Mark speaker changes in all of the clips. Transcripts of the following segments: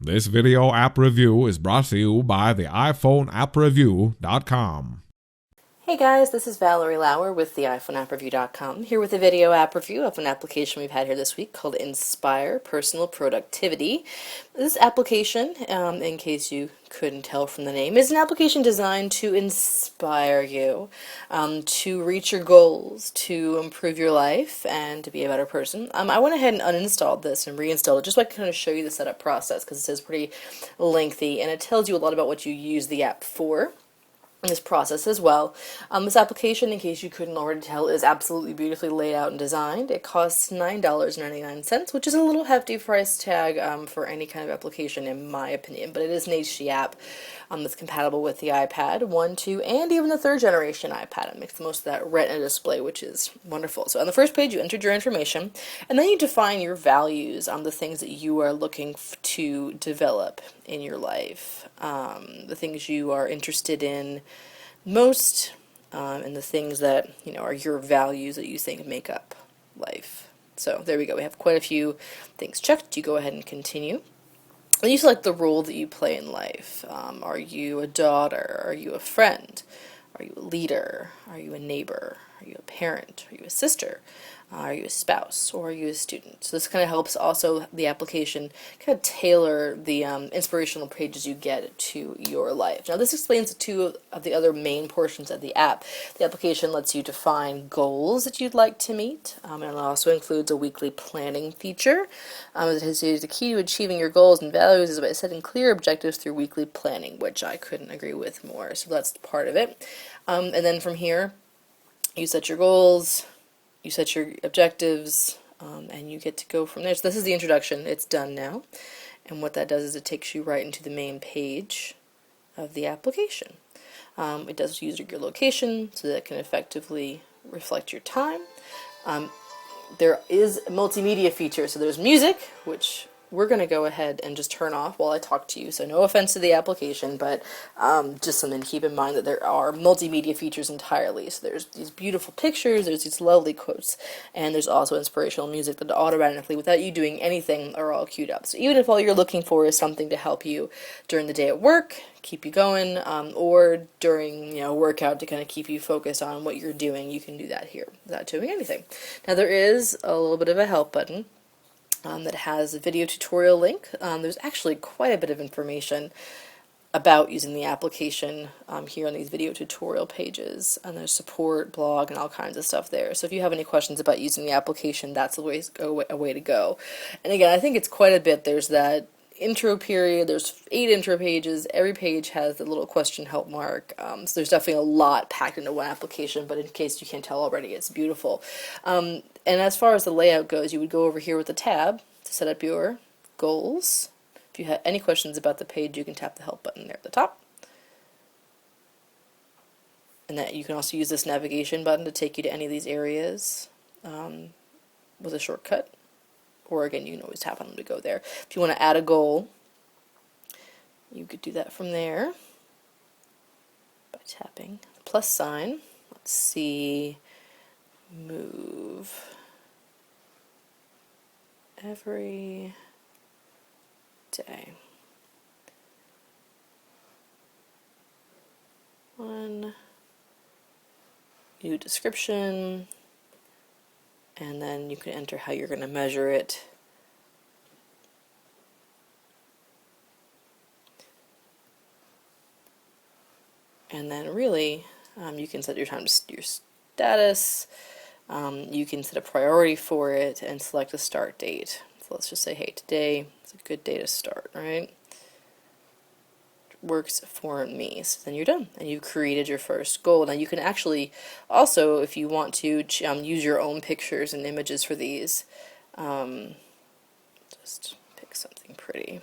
Speaker 1: This video app review is brought to you by the iPhoneAppReview.com.
Speaker 2: Hey guys, this is Valerie Lauer with the iPhoneAppReview.com, here with a video app review of an application we've had here this week called Inspire Personal Productivity. This application, in case you couldn't tell from the name, is an application designed to inspire you to reach your goals, to improve your life, and to be a better person. I went ahead and uninstalled this and reinstalled it just so I can kind of show you the setup process, because it is pretty lengthy and it tells you a lot about what you use the app for. This process as well. This application, in case you couldn't already tell, is absolutely beautifully laid out and designed. It costs $9.99, which is a little hefty price tag for any kind of application in my opinion, but it is an HD app that's compatible with the iPad 1, 2, and even the third generation iPad. It makes the most of that Retina display, which is wonderful. So on the first page you entered your information, and then you define your values on the things that you are looking to develop in your life, the things you are interested in most, and the things that are your values that you think make up life. So there we go. We have quite a few things checked. You go ahead and continue. And you select the role that you play in life. Are you a daughter? Are you a friend? Are you a leader? Are you a neighbor? Are you a parent? Are you a sister? Are you a spouse? Or are you a student? So this kind of helps also the application kind of tailor the inspirational pages you get to your life. Now this explains two of the other main portions of the app. The application lets you define goals that you'd like to meet, and it also includes a weekly planning feature. It has the key to achieving your goals and values is by setting clear objectives through weekly planning, which I couldn't agree with more. So that's part of it. And then from here, you set your goals, you set your objectives, and you get to go from there. So this is the introduction. It's done now. And what that does is it takes you right into the main page of the application. It does use your location so that it can effectively reflect your time. There is a multimedia feature. So there's music, which we're going to go ahead and just turn off while I talk to you. So no offense to the application, but just something to keep in mind that there are multimedia features entirely. So there's these beautiful pictures, there's these lovely quotes, and there's also inspirational music that automatically, without you doing anything, are all queued up. So even if all you're looking for is something to help you during the day at work, keep you going, or during a workout to kind of keep you focused on what you're doing, you can do that here without doing anything. Now there is a little bit of a help button that has a video tutorial link. There's actually quite a bit of information about using the application here on these video tutorial pages, and there's support, blog, and all kinds of stuff there. So if you have any questions about using the application, that's a way to go. And again, I think it's quite a bit. There's that intro period, there's 8 intro pages, every page has the little question help mark, so there's definitely a lot packed into one application, but in case you can't tell already, it's beautiful. And as far as the layout goes, you would go over here with the tab to set up your goals. If you have any questions about the page, you can tap the help button there at the top. And that you can also use this navigation button to take you to any of these areas with a shortcut. Or again, you can always tap on them to go there. If you want to add a goal, you could do that from there by tapping the plus sign. Let's see, move every day. One, new description, and then you can enter how you're going to measure it. And then really, you can set your your status, you can set a priority for it, and select a start date. So let's just say, hey, today is a good day to start, right? Works for me. So then you're done, and you've created your first goal. Now you can actually also, if you want to, use your own pictures and images for these. Just pick something pretty.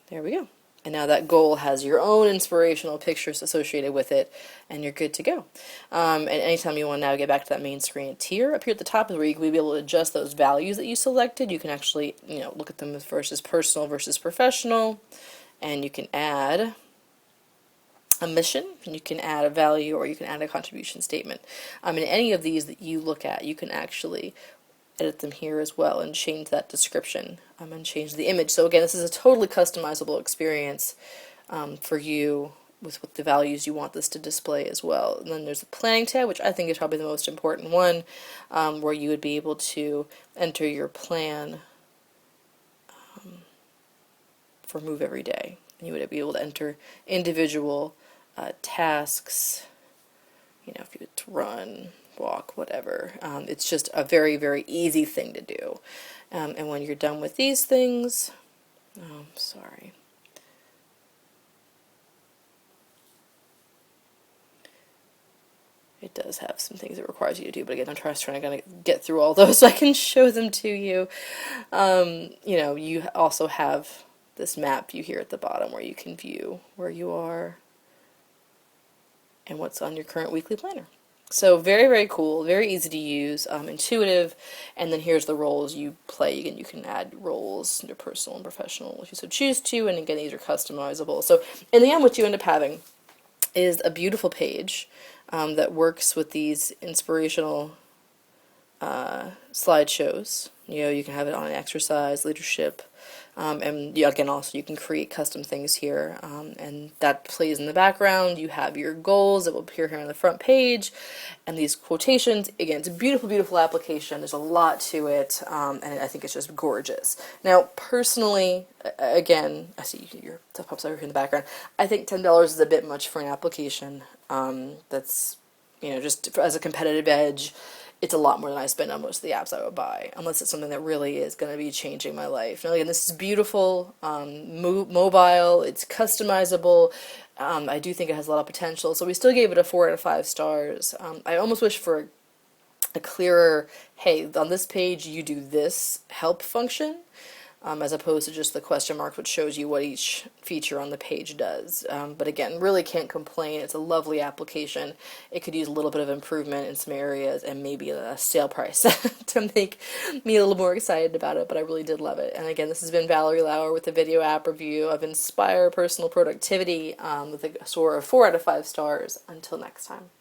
Speaker 2: There we go. And now that goal has your own inspirational pictures associated with it, and you're good to go. And anytime you want to now get back to that main screen tier, up here at the top is where you will be able to adjust those values that you selected. You can actually, look at them versus personal versus professional, and you can add a mission, and you can add a value, or you can add a contribution statement. In any of these that you look at, you can actually edit them here as well and change that description and change the image. So again, this is a totally customizable experience for you with what the values you want this to display as well. And then there's the planning tab, which I think is probably the most important one, where you would be able to enter your plan for Move Every Day. And you would be able to enter individual tasks, you know, if you had to run, walk, whatever. It's just a very, very easy thing to do. And when you're done with these things, oh, sorry. It does have some things it requires you to do, but again, I'm trying to get through all those so I can show them to you. You know, you also have this map view here at the bottom where you can view where you are and what's on your current weekly planner. So very, very cool, very easy to use, intuitive, and then here's the roles you play. Again, you can add roles, your personal and professional, if you so choose to, and again, these are customizable. So in the end, what you end up having is a beautiful page that works with these inspirational slideshows. You know, you can have it on exercise, leadership, and again, also you can create custom things here, and that plays in the background. You have your goals that will appear here on the front page, and these quotations. Again, it's a beautiful, beautiful application. There's a lot to it, and I think it's just gorgeous. Now, personally, again, I see your stuff pops over here in the background. I think $10 is a bit much for an application that's, you know, just as a competitive edge. It's a lot more than I spend on most of the apps I would buy, unless it's something that really is going to be changing my life. Now, again, this is beautiful, mobile, it's customizable. I do think it has a lot of potential, so we still gave it a 4 out of 5 stars. I almost wish for a clearer, hey, on this page you do this help function, as opposed to just the question mark, which shows you what each feature on the page does. But again, really can't complain. It's a lovely application. It could use a little bit of improvement in some areas and maybe a sale price to make me a little more excited about it, but I really did love it. And again, this has been Valerie Lauer with the video app review of Inspire Personal Productivity with a score of 4 out of 5 stars. Until next time.